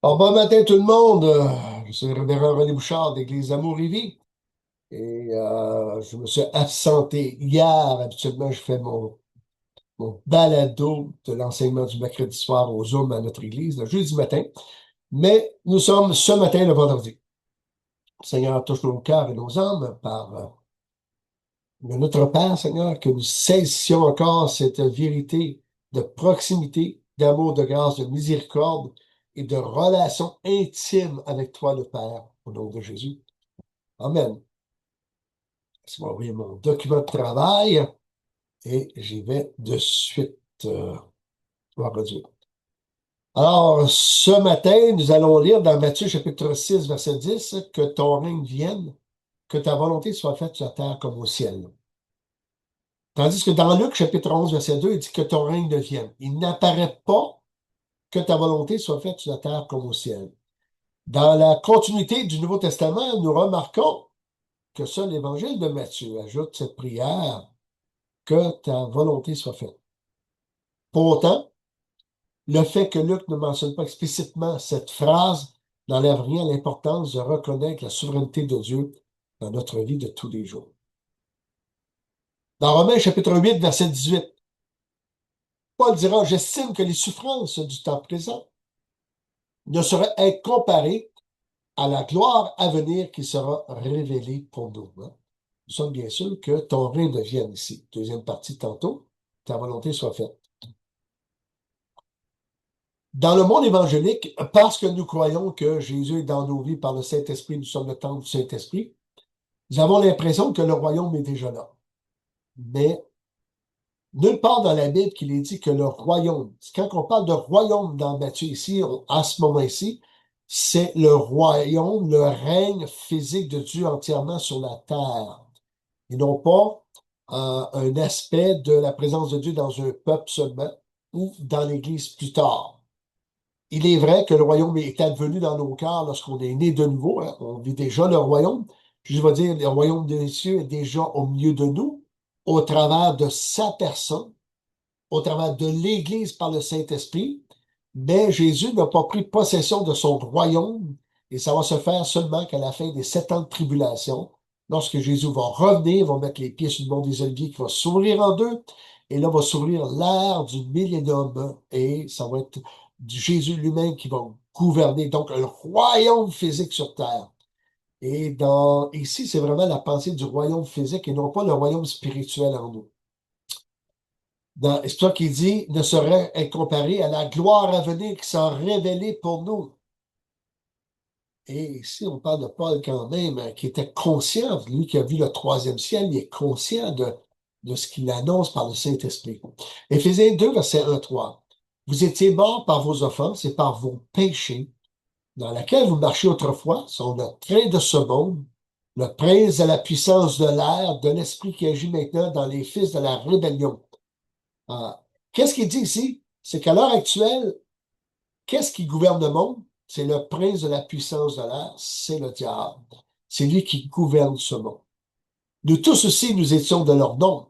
Alors, bon matin tout le monde. Je suis le révérend René Bouchard d'Église Amour et Vie. Et je me suis absenté hier. Habituellement, je fais mon balado de l'enseignement du mercredi soir au Zoom à notre église, le jeudi matin. Mais nous sommes ce matin, le vendredi. Le Seigneur touche nos cœurs et nos âmes par notre Père, Seigneur, que nous saisissions encore cette vérité de proximité, d'amour, de grâce, de miséricorde et de relation intime avec toi, le Père, au nom de Jésus. Amen. Je vais ouvrir mon document de travail et j'y vais de suite. Gloire à Dieu. Alors, ce matin, nous allons lire dans Matthieu chapitre 6, verset 10, que ton règne vienne, que ta volonté soit faite sur la terre comme au ciel. Tandis que dans Luc chapitre 11, verset 2, il dit que ton règne vienne. Il n'apparaît pas que ta volonté soit faite sur la terre comme au ciel. Dans la continuité du Nouveau Testament, nous remarquons que seul l'Évangile de Matthieu ajoute cette prière, que ta volonté soit faite. Pour autant, le fait que Luc ne mentionne pas explicitement cette phrase n'enlève rien à l'importance de reconnaître la souveraineté de Dieu dans notre vie de tous les jours. Dans Romains chapitre 8, verset 18, Paul dira, j'estime que les souffrances du temps présent ne sauraient être comparées à la gloire à venir qui sera révélée pour nous. Hein. Nous sommes bien sûrs que ton règne vienne ici. Deuxième partie tantôt, ta volonté soit faite. Dans le monde évangélique, parce que nous croyons que Jésus est dans nos vies par le Saint-Esprit, nous sommes le temple du Saint-Esprit, nous avons l'impression que le royaume est déjà là. Mais nulle part dans la Bible qu'il est dit que le royaume, quand on parle de royaume dans Matthieu ici, à ce moment-ci, c'est le royaume, le règne physique de Dieu entièrement sur la terre. Et non pas un aspect de la présence de Dieu dans un peuple seulement ou dans l'Église plus tard. Il est vrai que le royaume est advenu dans nos cœurs lorsqu'on est né de nouveau. Hein. On vit déjà le royaume. Je vais dire, le royaume des cieux est déjà au milieu de nous, au travers de sa personne, au travers de l'Église par le Saint-Esprit. Mais Jésus n'a pas pris possession de son royaume et ça va se faire seulement qu'à la fin des 7 ans de tribulation, lorsque Jésus va revenir, va mettre les pieds sur le mont des Oliviers qui va s'ouvrir en deux et là va s'ouvrir l'ère du millénium et ça va être Jésus lui-même qui va gouverner, donc un royaume physique sur terre. Et ici, c'est vraiment la pensée du royaume physique et non pas le royaume spirituel en nous. C'est ça qu'il dit, ne saurait être comparé à la gloire à venir qui sera révélée pour nous. Et ici, on parle de Paul quand même, qui était conscient, lui qui a vu le troisième ciel, il est conscient de ce qu'il annonce par le Saint-Esprit. Éphésiens 2, verset 1-3. Vous étiez morts par vos offenses et par vos péchés, dans laquelle vous marchiez autrefois, sur le train de ce monde, le prince de la puissance de l'air, de l'esprit qui agit maintenant dans les fils de la rébellion. Ah, qu'est-ce qu'il dit ici? C'est qu'à l'heure actuelle, qu'est-ce qui gouverne le monde? C'est le prince de la puissance de l'air, c'est le diable. C'est lui qui gouverne ce monde. Nous tous aussi, nous étions de leur nom.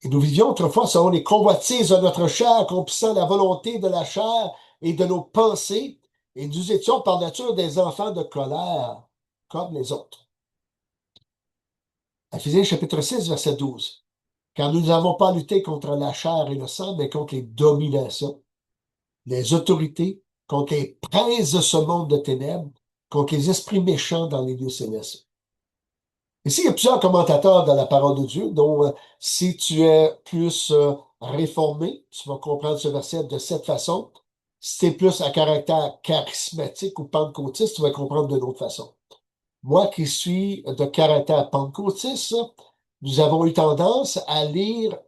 Et nous vivions autrefois selon les convoitises de notre chair, accomplissant la volonté de la chair et de nos pensées. Et nous étions par nature des enfants de colère, comme les autres. Éphésiens chapitre 6, verset 12. Car nous n'avons pas lutté contre la chair et le sang, mais contre les dominations, les autorités, contre les princes de ce monde de ténèbres, contre les esprits méchants dans les lieux célestes. Ici, il y a plusieurs commentateurs dans la parole de Dieu, dont si tu es plus réformé, tu vas comprendre ce verset de cette façon. Si tu es plus à caractère charismatique ou pentecôtiste, tu vas comprendre d'une autre façon. Moi qui suis de caractère pentecôtiste, nous avons eu tendance à lire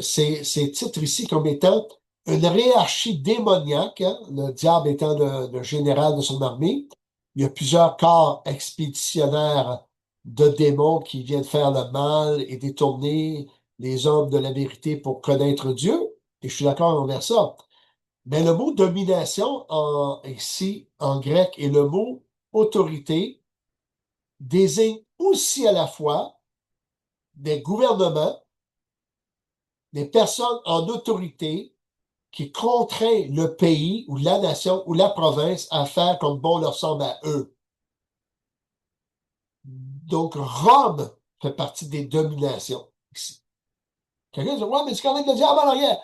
ces titres ici comme étant une hiérarchie démoniaque, hein, le diable étant le général de son armée. Il y a plusieurs corps expéditionnaires de démons qui viennent faire le mal et détourner les hommes de la vérité pour connaître Dieu. Et je suis d'accord envers ça. Mais le mot domination ici, en grec, et le mot autorité désigne aussi à la fois des gouvernements, des personnes en autorité qui contraint le pays ou la nation ou la province à faire comme bon leur semble à eux. Donc, Rome fait partie des dominations ici. Quelqu'un dit, ouais, mais c'est quand même le diable en arrière.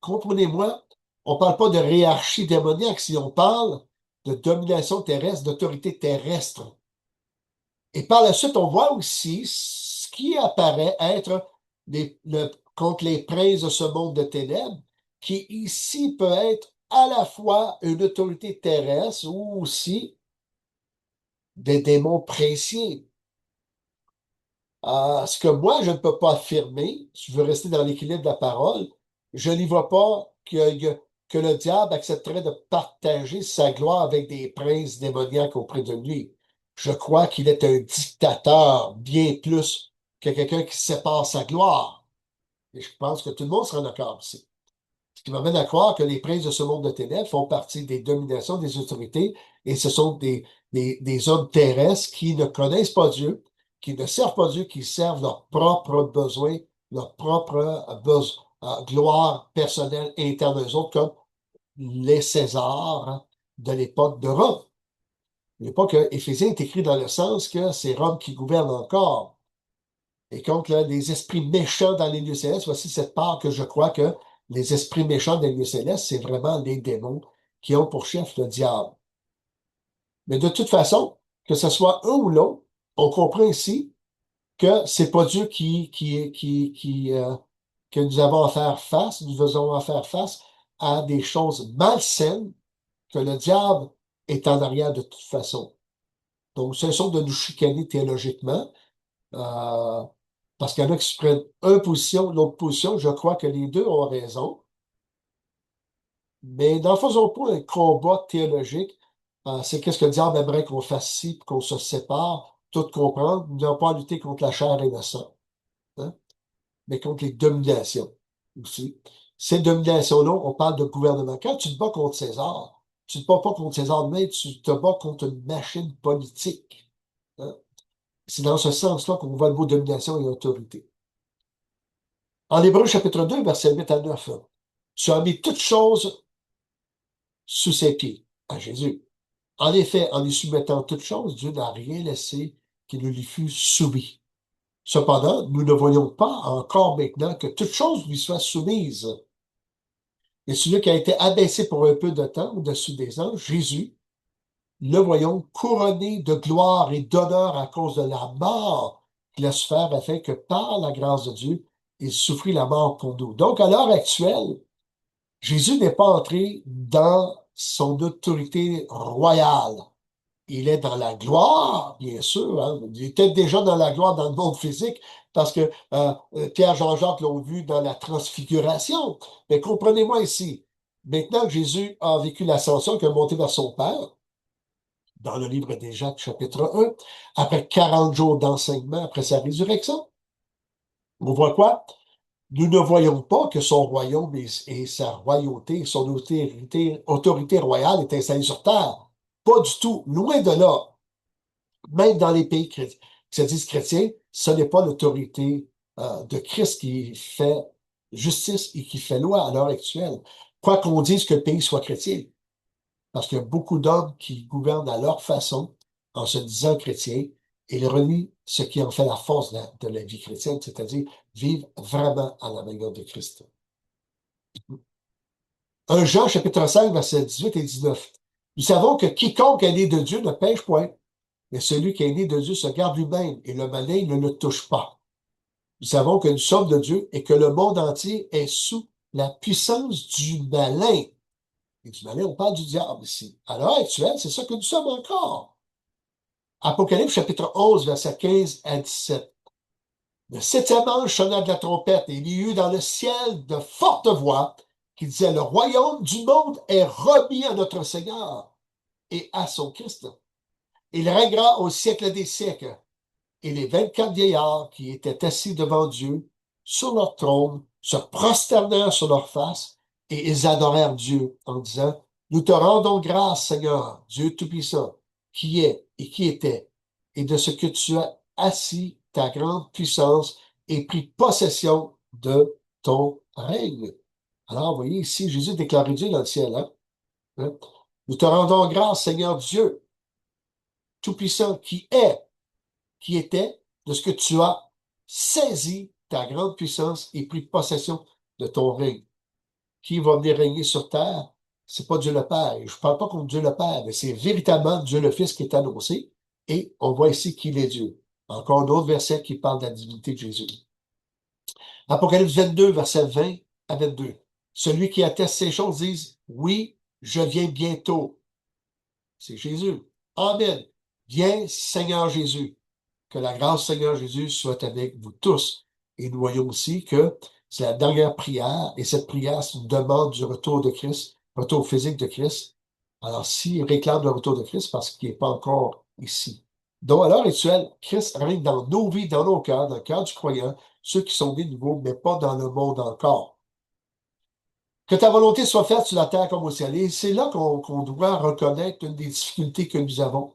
Comprenez-moi, on ne parle pas de hiérarchie démoniaque si on parle de domination terrestre, d'autorité terrestre. Et par la suite, on voit aussi ce qui apparaît être contre les princes de ce monde de ténèbres, qui ici peut être à la fois une autorité terrestre ou aussi des démons princiers. Ce que moi, je ne peux pas affirmer, si je veux rester dans l'équilibre de la parole, je n'y vois pas que le diable accepterait de partager sa gloire avec des princes démoniaques auprès de lui. Je crois qu'il est un dictateur bien plus que quelqu'un qui sépare sa gloire. Et je pense que tout le monde sera d'accord ici. Ce qui m'amène à croire que les princes de ce monde de ténèbres font partie des dominations des autorités et ce sont des hommes terrestres qui ne connaissent pas Dieu, qui ne servent pas Dieu, qui servent leurs propres besoins, leur propre gloire personnelle interne eux autres, comme les Césars de l'époque de Rome. L'époque Éphésiens est écrit dans le sens que c'est Rome qui gouverne encore. Et contre là, les esprits méchants dans les lieux célestes, voici cette part que je crois que les esprits méchants dans les lieux célestes, c'est vraiment les démons qui ont pour chef le diable. Mais de toute façon, que ce soit un ou l'autre, on comprend ici que c'est pas Dieu que nous avons à faire face, nous devons à faire face à des choses malsaines que le diable est en arrière de toute façon. Donc, ce sont de nous chicaner théologiquement. Euh, Parce qu'il y en a qui se prennent une position, l'autre position. Je crois que les deux ont raison. Mais n'en faisons pas un combat théologique. C'est qu'est-ce que le diable aimerait qu'on fasse ici, puis qu'on se sépare, tout comprendre. Nous n'avons pas à lutter contre la chair et le sang, hein, mais contre les dominations aussi. Ces dominations-là, on parle de gouvernement. Quand tu te bats contre César, tu ne te bats pas contre César, mais tu te bats contre une machine politique, hein. C'est dans ce sens-là qu'on voit le mot domination et autorité. En Hébreux chapitre 2, versets 8 à 9, tu as mis toutes choses sous ses pieds, à Jésus. En effet, en lui soumettant toutes choses, Dieu n'a rien laissé qui ne lui fût soumis. Cependant, nous ne voyons pas encore maintenant que toutes choses lui soient soumises. Et celui qui a été abaissé pour un peu de temps au-dessus des anges, Jésus, le voyons couronné de gloire et d'honneur à cause de la mort qu'il a souffert afin que par la grâce de Dieu, il souffrit la mort pour nous. Donc, à l'heure actuelle, Jésus n'est pas entré dans son autorité royale. Il est dans la gloire, bien sûr, hein. Il était déjà dans la gloire dans le monde physique parce que Pierre, Jean-Jacques l'ont vu dans la transfiguration. Mais comprenez-moi ici, maintenant que Jésus a vécu l'ascension, qu'il est monté vers son Père, dans le livre des Jacques, chapitre 1, après 40 jours d'enseignement après sa résurrection, on voit quoi? Nous ne voyons pas que son royaume et sa royauté, son autorité royale est installée sur terre. Pas du tout. Loin de là. Même dans les pays qui se disent chrétiens, ce n'est pas l'autorité de Christ qui fait justice et qui fait loi à l'heure actuelle. Quoi qu'on dise que le pays soit chrétien. Parce qu'il y a beaucoup d'hommes qui gouvernent à leur façon en se disant chrétiens et ils renient ce qui en fait la force de la vie chrétienne, c'est-à-dire vivre vraiment à la manière de Christ. 1 Jean chapitre 5, versets 18 et 19. Nous savons que quiconque est né de Dieu ne pêche point, mais celui qui est né de Dieu se garde lui-même et le malin ne le touche pas. Nous savons que nous sommes de Dieu et que le monde entier est sous la puissance du malin. Et du malin, on parle du diable ici. À l'heure actuelle, c'est ça que nous sommes encore. Apocalypse chapitre 11, versets 15 à 17. Le septième ange sonna de la trompette et il y eut dans le ciel de fortes voix qui disaient, le royaume du monde est remis à notre Seigneur et à son Christ. Il régnera au siècle des siècles. Et les 24 vieillards qui étaient assis devant Dieu sur leur trône se prosternèrent sur leur face et ils adorèrent Dieu en disant, nous te rendons grâce, Seigneur, Dieu Tout-Puissant, qui est et qui était, et de ce que tu as assis ta grande puissance et pris possession de ton règne. Alors, vous voyez ici, Jésus déclare Dieu dans le ciel. Hein? Hein? Nous te rendons grâce, Seigneur Dieu, Tout-Puissant, qui était, de ce que tu as saisi ta grande puissance et pris possession de ton règne. Qui va venir régner sur terre? C'est pas Dieu le Père. Je ne parle pas contre Dieu le Père, mais c'est véritablement Dieu le Fils qui est annoncé. Et on voit ici qu'il est Dieu. Encore un autre verset qui parle de la divinité de Jésus. Apocalypse 22, verset 20 à 22. Celui qui atteste ces choses dit, oui, je viens bientôt. C'est Jésus. Amen. Viens, Seigneur Jésus. Que la grâce, Seigneur Jésus, soit avec vous tous. Et nous voyons aussi que c'est la dernière prière, et cette prière, c'est une demande du retour de Christ, retour physique de Christ. Alors, s'il réclame le retour de Christ, parce qu'il n'est pas encore ici. Donc, à l'heure actuelle, Christ règne dans nos vies, dans nos cœurs, dans le cœur du croyant, ceux qui sont nés de nouveau, mais pas dans le monde encore. Que ta volonté soit faite sur la terre comme au ciel. Et c'est là qu'on doit reconnaître une des difficultés que nous avons.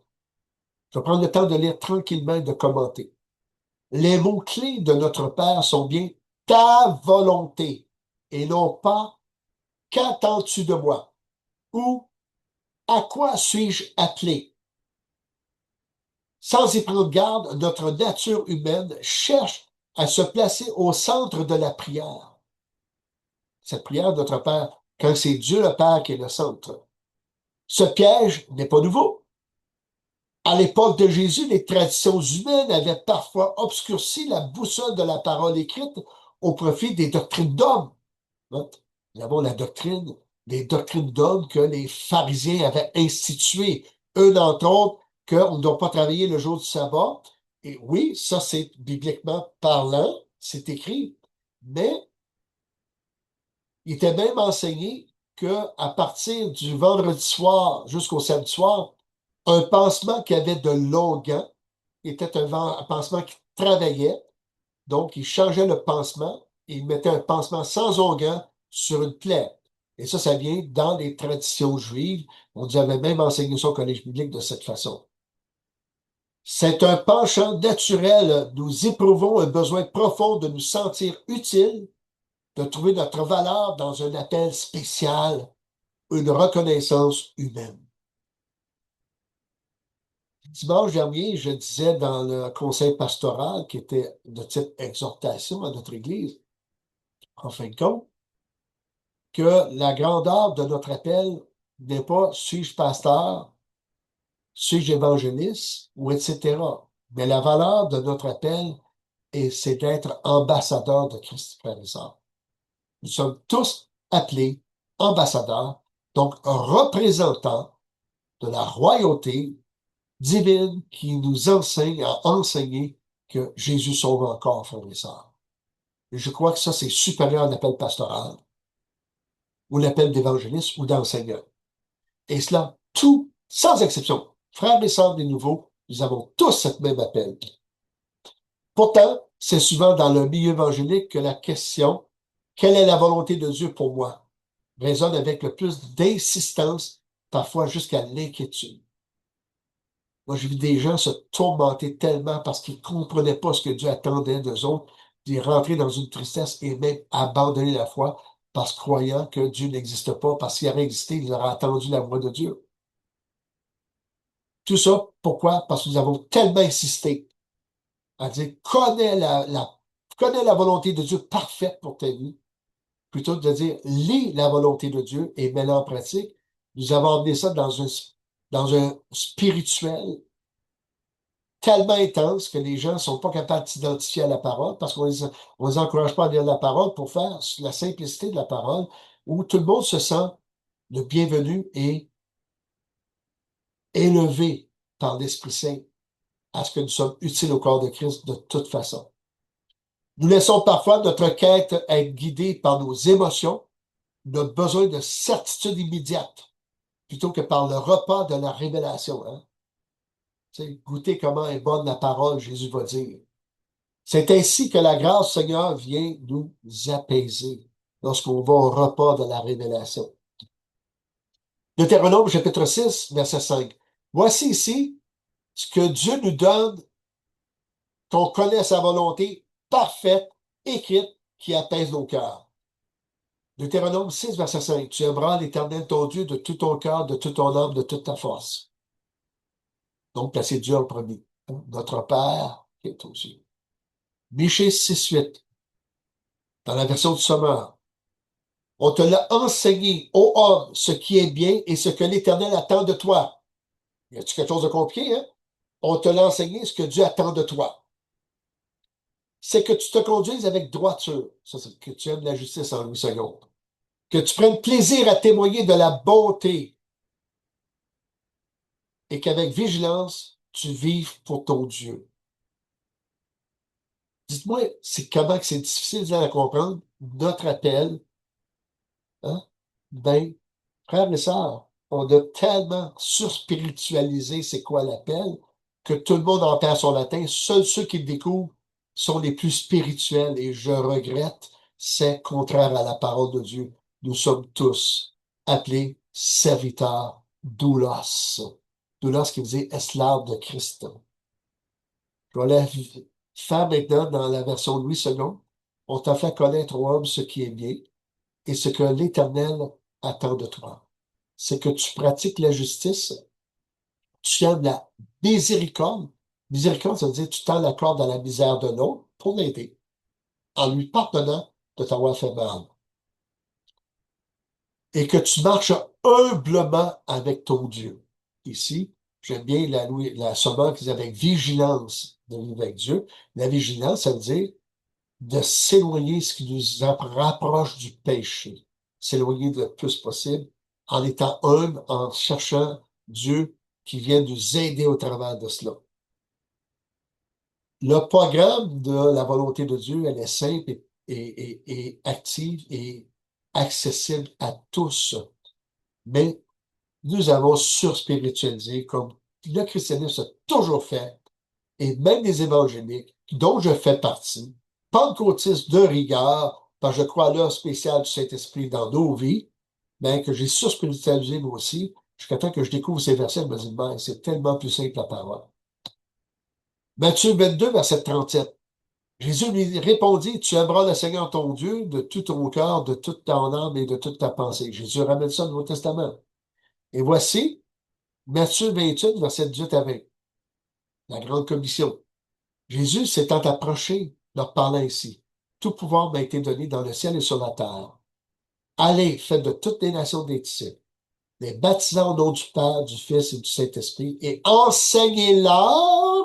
Je vais prendre le temps de lire tranquillement et de commenter. Les mots-clés de notre Père sont bien ta volonté et non pas qu'attends-tu de moi ou à quoi suis-je appelé. Sans y prendre garde, notre nature humaine cherche à se placer au centre de la prière. Cette prière de notre Père, quand c'est Dieu le Père qui est le centre. Ce piège n'est pas nouveau. À l'époque de Jésus, les traditions humaines avaient parfois obscurci la boussole de la parole écrite au profit des doctrines d'hommes. Nous avons la doctrine, les doctrines d'hommes que les pharisiens avaient instituées. Eux, d'entre autres, qu'on ne doit pas travailler le jour du sabbat. Et oui, ça, c'est bibliquement parlant, c'est écrit. Mais il était même enseigné qu'à partir du vendredi soir jusqu'au samedi soir, un pansement qui avait de l'onguent était un pansement qui travaillait. Donc, il changeait le pansement et il mettait un pansement sans onguent sur une plaie. Et ça vient dans les traditions juives. On nous avait même enseigné ça au collège biblique de cette façon. C'est un penchant naturel. Nous éprouvons un besoin profond de nous sentir utiles, de trouver notre valeur dans un appel spécial, une reconnaissance humaine. Dimanche dernier, je disais dans le conseil pastoral, qui était de type exhortation à notre Église, en fin de compte, que la grandeur de notre appel n'est pas suis-je pasteur, suis-je évangéliste, ou etc. Mais la valeur de notre appel, c'est d'être ambassadeur de Christ, frères et sœurs. Nous sommes tous appelés ambassadeurs, donc représentants de la royauté divine qui nous enseigne à enseigner que Jésus sauve encore, frères et sœurs. Et je crois que ça, c'est supérieur à l'appel pastoral, ou l'appel d'évangéliste ou d'enseignant. Et cela, tout, sans exception, frères et sœurs des nouveaux, nous avons tous cette même appel. Pourtant, c'est souvent dans le milieu évangélique que la question quelle est la volonté de Dieu pour moi résonne avec le plus d'insistance, parfois jusqu'à l'inquiétude. Moi, j'ai vu des gens se tourmenter tellement parce qu'ils ne comprenaient pas ce que Dieu attendait d'eux autres, d'y rentrer dans une tristesse et même abandonner la foi parce croyant que Dieu n'existe pas, parce qu'il aurait existé, ils auraient entendu la voix de Dieu. Tout ça, pourquoi? Parce que nous avons tellement insisté à dire connais la volonté de Dieu parfaite pour ta vie, plutôt que de dire lis la volonté de Dieu et mets-la en pratique. Nous avons emmené ça dans un spirituel tellement intense que les gens ne sont pas capables de s'identifier à la parole parce on les encourage pas à lire la parole pour faire la simplicité de la parole où tout le monde se sent le bienvenu et élevé par l'Esprit Saint à ce que nous sommes utiles au corps de Christ de toute façon. Nous laissons parfois notre quête être guidée par nos émotions, notre besoin de certitude immédiate, plutôt que par le repas de la révélation. Hein? Goûter comment est bonne la parole, Jésus va dire. C'est ainsi que la grâce, Seigneur, vient nous apaiser lorsqu'on va au repas de la révélation. Deutéronome chapitre 6, verset 5. Voici ici ce que Dieu nous donne, qu'on connaisse sa volonté parfaite, écrite, qui apaise nos cœurs. Deutéronome 6, verset 5. Tu aimeras l'Éternel ton Dieu de tout ton cœur, de toute ton âme, de toute ta force. Donc, placez Dieu en premier. Notre Père qui est aux cieux. Michée 6, 8, dans la version du Sommeur. On te l'a enseigné, ô homme, ce qui est bien et ce que l'Éternel attend de toi. Y a-t-il quelque chose de compliqué, hein? On te l'a enseigné, ce que Dieu attend de toi. C'est que tu te conduises avec droiture. Ça, c'est que tu aimes la justice en Louis II. Que tu prennes plaisir à témoigner de la bonté et qu'avec vigilance, tu vives pour ton Dieu. Dites-moi, c'est comment que c'est difficile à comprendre, notre appel, hein? Ben, frères et sœurs, on a tellement surspiritualisé c'est quoi l'appel que tout le monde en perd son latin. Seuls ceux qui le découvrent sont les plus spirituels et je regrette, c'est contraire à la parole de Dieu. Nous sommes tous appelés serviteurs doulos. Doulos qui veut dire esclave de Christ. Je vais la faire maintenant dans la version Louis II. On t'a fait connaître au homme ce qui est bien et ce que l'Éternel attend de toi. C'est que tu pratiques la justice, tu aimes la miséricorde. Miséricorde, ça veut dire que tu tends la corde dans la misère de l'autre pour l'aider, en lui pardonnant de t'avoir fait mal. Et que tu marches humblement avec ton Dieu. Ici, j'aime bien la sommeur qui dit avec vigilance de vivre avec Dieu. La vigilance, ça veut dire de s'éloigner ce qui nous rapproche du péché, s'éloigner le plus possible en étant humble, en cherchant Dieu qui vient nous aider au travers de cela. Le programme de la volonté de Dieu, elle est simple et active et accessible à tous. Mais nous avons surspiritualisé comme le christianisme a toujours fait et même les évangéliques, dont je fais partie, pentecôtistes de rigueur, parce que je crois à l'œuvre spéciale du Saint-Esprit dans nos vies, mais que j'ai surspiritualisé moi aussi, jusqu'à temps que je découvre ces versets, je me dis, ben, c'est tellement plus simple la parole. Matthieu 22, verset 37. Jésus lui répondit, tu aimeras le Seigneur ton Dieu de tout ton cœur, de toute ton âme et de toute ta pensée. Jésus ramène ça au Nouveau Testament. Et voici Matthieu 28, verset 18 à 20, la grande commission. Jésus s'étant approché, leur parla ainsi. Tout pouvoir m'a été donné dans le ciel et sur la terre. Allez, faites de toutes les nations des disciples, les baptisant au nom du Père, du Fils et du Saint-Esprit, et enseignez-leur,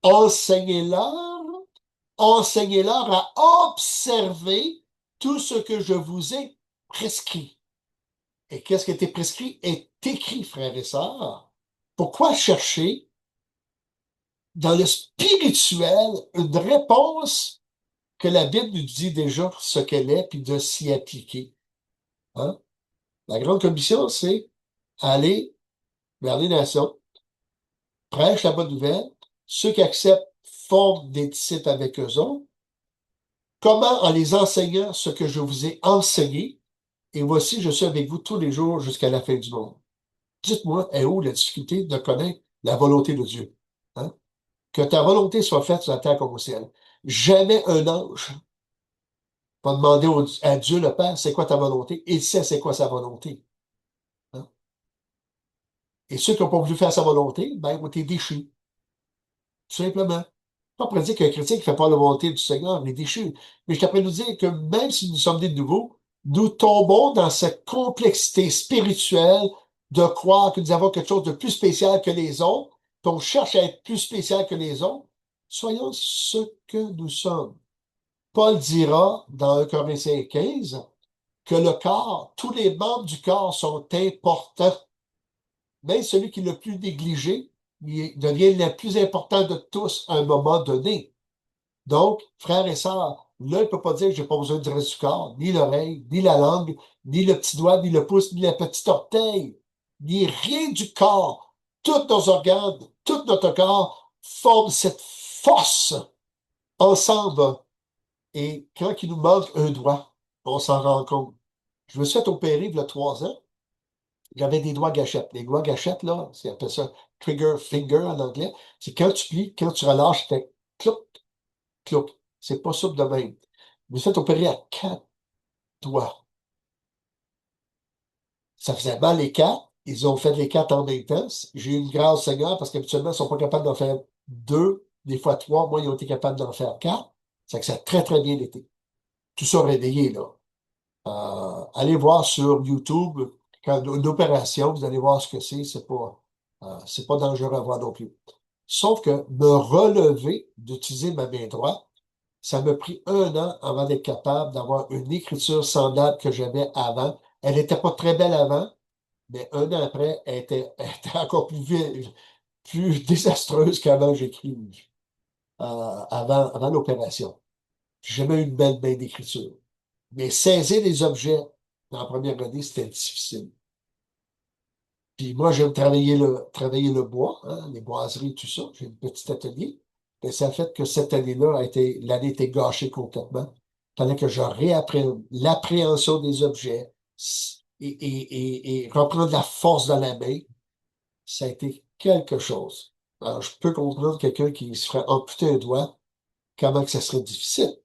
enseignez-leur à observer tout ce que je vous ai prescrit. Et qu'est-ce qui a été prescrit est écrit, frères et sœurs. Pourquoi chercher dans le spirituel une réponse que la Bible nous dit déjà ce qu'elle est, puis de s'y appliquer. Hein? La grande commission, c'est aller vers les nations, prêche la bonne nouvelle, ceux qui acceptent forment des disciples avec eux autres. Comment? En les enseignant ce que je vous ai enseigné, et voici, je suis avec vous tous les jours jusqu'à la fin du monde. Dites-moi, est où la difficulté de connaître la volonté de Dieu? Hein? Que ta volonté soit faite sur la terre comme au ciel. Jamais un ange va demander à Dieu le Père, c'est quoi ta volonté? Il sait c'est quoi sa volonté. Hein? Et ceux qui n'ont pas voulu faire sa volonté, ben, ils ont été déchus. Tout simplement. Pas pour dire qu'un chrétien qui ne fait pas la volonté du Seigneur est déchu. Mais je t'apprends à nous dire que même si nous sommes nés de nouveau, nous tombons dans cette complexité spirituelle de croire que nous avons quelque chose de plus spécial que les autres, qu'on cherche à être plus spécial que les autres. Soyons ce que nous sommes. Paul dira dans 1 Corinthiens 15 que le corps, tous les membres du corps sont importants. Même celui qui est le plus négligé, il devient le plus important de tous à un moment donné. Donc, frères et sœurs, là, il ne peut pas dire que j'ai pas besoin du reste du corps, ni l'oreille, ni la langue, ni le petit doigt, ni le pouce, ni la petite orteil, ni rien du corps. Tous nos organes, tout notre corps forment cette force ensemble. Et quand il nous manque un doigt, on s'en rend compte. Je me suis fait opérer il y a 3 ans. J'avais des doigts gâchettes. Les doigts gâchettes, là, c'est appelé ça trigger finger en anglais. C'est quand tu plies, quand tu relâches, c'est clouc, clouc. C'est pas souple de même. Je me suis fait opérer à 4 doigts. Ça faisait mal les quatre. Ils ont fait les quatre en même temps. J'ai eu une grâce Seigneur parce qu'habituellement, ils ne sont pas capables d'en faire deux, des fois trois. Moi, ils ont été capables d'en faire quatre. C'est que ça a très, très bien été. Tout ça réveillé, là. Allez voir sur YouTube, quand une opération, vous allez voir ce que c'est. C'est pas dangereux à voir non plus. Sauf que me relever d'utiliser ma main droite, ça m'a pris 1 an avant d'être capable d'avoir une écriture semblable que j'avais avant. Elle n'était pas très belle avant, mais 1 an après, elle était encore plus désastreuse qu'avant j'écris, avant l'opération. J'ai jamais eu une belle main d'écriture. Mais saisir les objets dans la première année, c'était difficile. Puis moi, j'aime travailler le bois, hein, les boiseries, tout ça. J'ai un petit atelier. Et ça a fait que cette année-là l'année était gâchée complètement. Il fallait que je réapprenne l'appréhension des objets et reprendre la force dans la main. Ça a été quelque chose. Alors, je peux comprendre quelqu'un qui se ferait amputer un doigt, comment que ça serait difficile.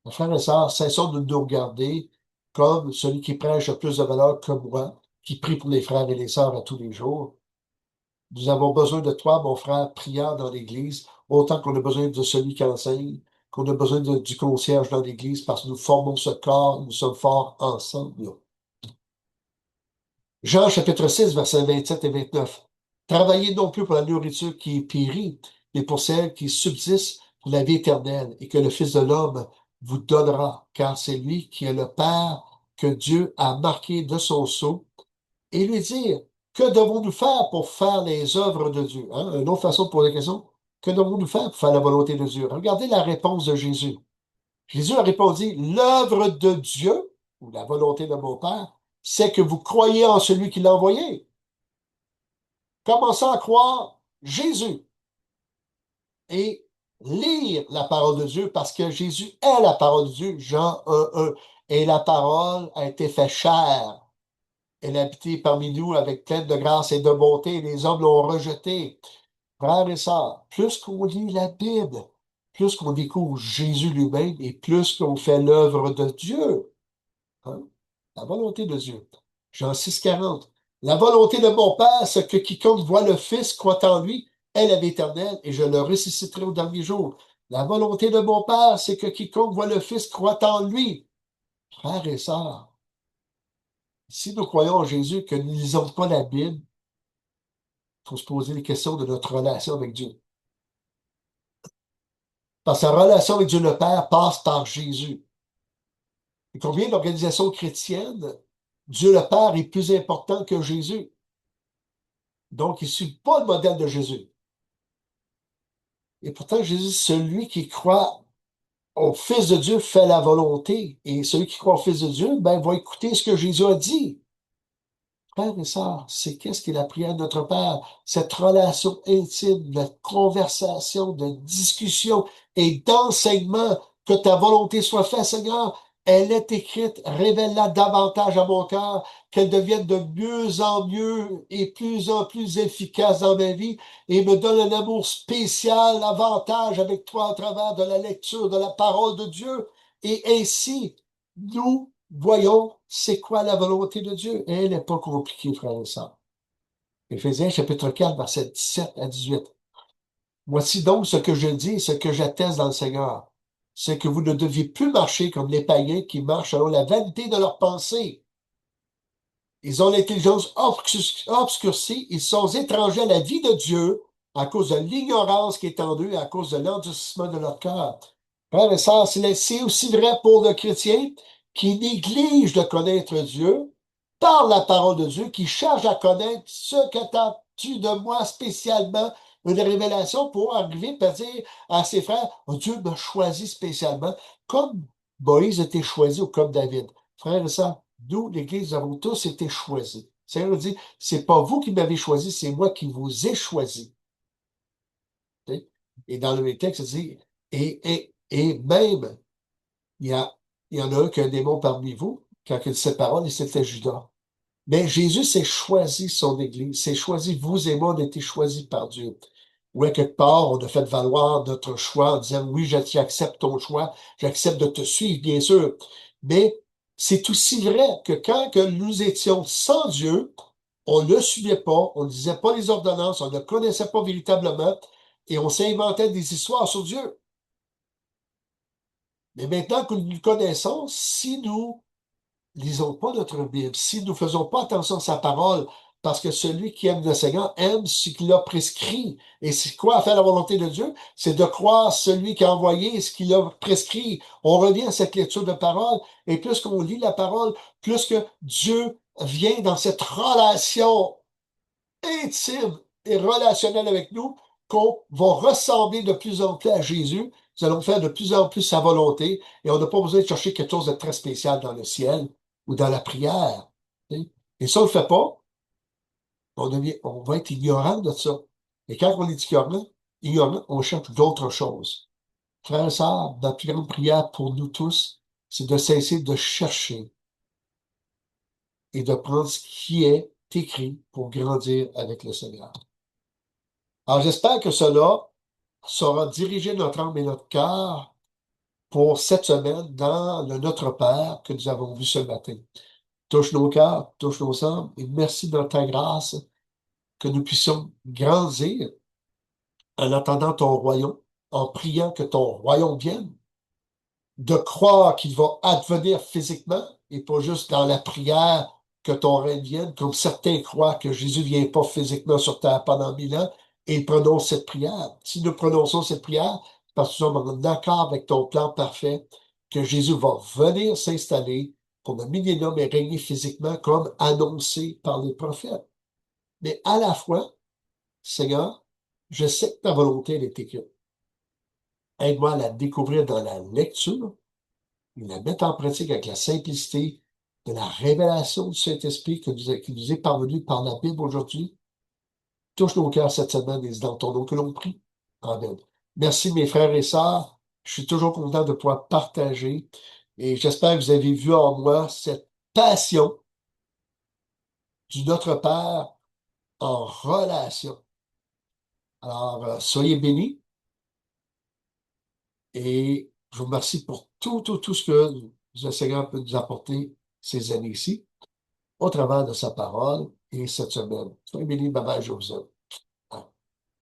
Mes frères et sœurs, cessons de nous regarder comme celui qui prêche a plus de valeur que moi, qui prie pour les frères et les sœurs à tous les jours. Nous avons besoin de toi, mon frère, priant dans l'Église, autant qu'on a besoin de celui qui enseigne, qu'on a besoin du concierge dans l'Église, parce que nous formons ce corps, nous sommes forts ensemble. Jean chapitre 6, versets 27 et 29. Travaillez non plus pour la nourriture qui périt, mais pour celle qui subsiste pour la vie éternelle, et que le Fils de l'homme vous donnera, car c'est lui qui est le Père que Dieu a marqué de son sceau, et lui dire, que devons-nous faire pour faire les œuvres de Dieu? Hein? Une autre façon de poser la question, que devons-nous faire pour faire la volonté de Dieu? Regardez la réponse de Jésus. Jésus a répondu, l'œuvre de Dieu, ou la volonté de mon Père, c'est que vous croyez en celui qui l'a envoyé. Commencez à croire Jésus et lire la parole de Dieu parce que Jésus est la parole de Dieu, Jean 1:1. Et la parole a été faite chair. Elle a habité parmi nous avec pleine de grâce et de bonté, et les hommes l'ont rejeté. Frères et sœurs, plus qu'on lit la Bible, plus qu'on découvre Jésus lui-même et plus qu'on fait l'œuvre de Dieu. Hein? La volonté de Dieu. Jean 6:40. La volonté de mon Père, c'est que quiconque voit le Fils croit en lui est la vie éternelle et je le ressusciterai au dernier jour. La volonté de mon Père, c'est que quiconque voit le Fils croit en lui. Frères et sœurs, si nous croyons en Jésus, que nous ne lisons pas la Bible, il faut se poser les questions de notre relation avec Dieu. Parce que la relation avec Dieu le Père passe par Jésus. Et combien d'organisations chrétiennes, Dieu le Père est plus important que Jésus. Donc, il ne suit pas le modèle de Jésus. Et pourtant, Jésus, celui qui croit au Fils de Dieu fait la volonté. Et celui qui croit au Fils de Dieu, ben, va écouter ce que Jésus a dit. Frères et sœurs, c'est qu'est-ce qu'il a prié à notre Père? Cette relation intime de conversation, de discussion et d'enseignement, que ta volonté soit faite, Seigneur. Elle est écrite, révèle-la davantage à mon cœur, qu'elle devienne de mieux en mieux et plus en plus efficace dans ma vie et me donne un amour spécial, avantage avec toi à travers de la lecture de la parole de Dieu. Et ainsi, nous voyons c'est quoi la volonté de Dieu. Et elle n'est pas compliquée, frère et sœurs. Éphésiens chapitre 4, verset 17 à 18. Voici donc ce que je dis et ce que j'atteste dans le Seigneur. C'est que vous ne deviez plus marcher comme les païens qui marchent selon la vanité de leurs pensées. Ils ont l'intelligence obscurcie, ils sont étrangers à la vie de Dieu à cause de l'ignorance qui est en eux et à cause de l'endurcissement de leur cœur. Frères et sœurs, c'est aussi vrai pour le chrétien qui néglige de connaître Dieu par la parole de Dieu, qui cherche à connaître ce qu'attends-tu de moi spécialement, une révélation pour arriver à dire à ses frères, oh, Dieu m'a choisi spécialement, comme Moïse a été choisi ou comme David. Frères et sœurs, nous, l'Église, nous avons tous été choisis. Le Seigneur nous dit, c'est pas vous qui m'avez choisi, c'est moi qui vous ai choisi. Et dans le texte, il dit, et même, il y a, il y en a un qui a un démon parmi vous, quand il dit cette parole, et c'était Judas. Mais Jésus s'est choisi son Église, s'est choisi, vous et moi, on a été choisis par Dieu. Ou à quelque part, on a fait valoir notre choix en disant, oui, j'accepte ton choix, j'accepte de te suivre, bien sûr. Mais C'est aussi vrai que quand que nous étions sans Dieu, on ne le suivait pas, on ne lisait pas les ordonnances, on ne connaissait pas véritablement et on s'inventait des histoires sur Dieu. Mais maintenant que nous le connaissons, si nous lisons pas notre Bible, si nous faisons pas attention à sa parole, parce que celui qui aime le Seigneur aime ce qu'il a prescrit. Et c'est quoi faire la volonté de Dieu? C'est de croire celui qui a envoyé ce qu'il a prescrit. On revient à cette lecture de parole, et plus qu'on lit la parole, plus que Dieu vient dans cette relation intime et relationnelle avec nous, qu'on va ressembler de plus en plus à Jésus. Nous allons faire de plus en plus sa volonté et on n'a pas besoin de chercher quelque chose de très spécial dans le ciel ou dans la prière. Tu sais. Et ça, on ne le fait pas, on va être ignorant de ça. Et quand on est ignorant, on cherche d'autres choses. Frères et sœurs, la plus grande prière pour nous tous, c'est de cesser de chercher et de prendre ce qui est écrit pour grandir avec le Seigneur. Alors, j'espère que cela saura diriger notre âme et notre cœur pour cette semaine dans le Notre Père que nous avons vu ce matin. Touche nos cœurs, touche nos âmes, et merci de ta grâce que nous puissions grandir en attendant ton royaume, en priant que ton royaume vienne, de croire qu'il va advenir physiquement et pas juste dans la prière que ton règne vienne, comme certains croient que Jésus vient pas physiquement sur terre pendant 1000 ans et ils prononcent cette prière. Si nous prononçons cette prière, parce que nous sommes en accord avec ton plan parfait, que Jésus va venir s'installer pour le millénium et régner physiquement comme annoncé par les prophètes. Mais à la fois, Seigneur, je sais que ta volonté elle est écrite. Aide-moi à la découvrir dans la lecture et la mettre en pratique avec la simplicité de la révélation du Saint-Esprit qui nous est parvenu par la Bible aujourd'hui. Touche nos cœurs cette semaine et c'est dans ton nom que l'on prie. Amen. Merci mes frères et sœurs. Je suis toujours content de pouvoir partager et j'espère que vous avez vu en moi cette passion du Notre Père en relation. Alors, soyez bénis et je vous remercie pour tout ce que le Seigneur peut nous apporter ces années-ci au travers de sa parole et cette semaine. Soyez bénis, bye bye, je vous aime.